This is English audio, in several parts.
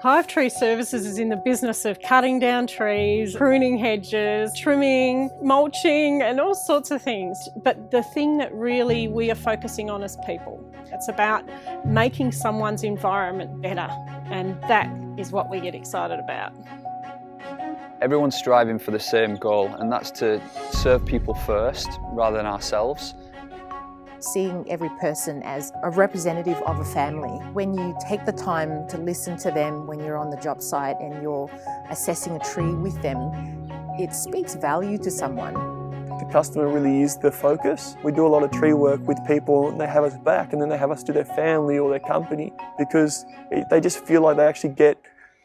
Hive Tree Services is in the business of cutting down trees, pruning hedges, trimming, mulching and all sorts of things. But the thing that really we are focusing on is people. It's about making someone's environment better, and that is what we get excited about. Everyone's striving for the same goal, and that's to serve people first rather than ourselves. Seeing every person as a representative of a family. When you take the time to listen to them when you're on the job site and you're assessing a tree with them, it speaks value to someone. The customer really is the focus. We do a lot of tree work with people and they have us back, and then they have us to their family or their company because they just feel like they actually get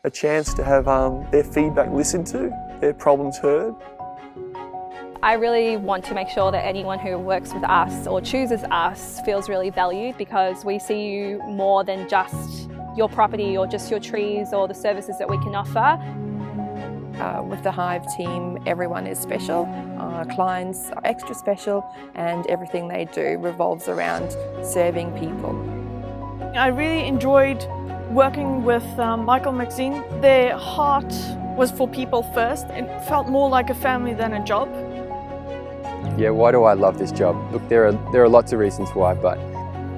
a chance to have their feedback listened to, their problems heard. I really want to make sure that anyone who works with us or chooses us feels really valued, because we see you more than just your property or just your trees or the services that we can offer. With the Hive team, everyone is special. Our clients are extra special, and everything they do revolves around serving people. I really enjoyed working with Michael Maxine. Their heart was for people first. It felt more like a family than a job. Yeah, why do I love this job? Look, there are lots of reasons why, but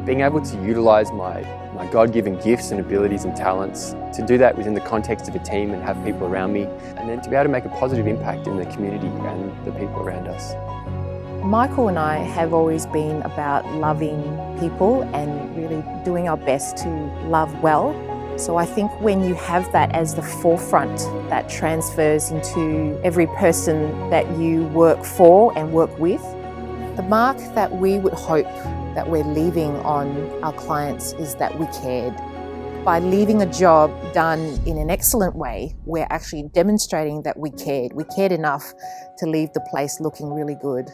being able to utilise my God-given gifts and abilities and talents, to do that within the context of a team and have people around me, and then to be able to make a positive impact in the community and the people around us. Michael and I have always been about loving people and really doing our best to love well. So I think when you have that as the forefront, that transfers into every person that you work for and work with. The mark that we would hope that we're leaving on our clients is that we cared. By leaving a job done in an excellent way, we're actually demonstrating that we cared. We cared enough to leave the place looking really good.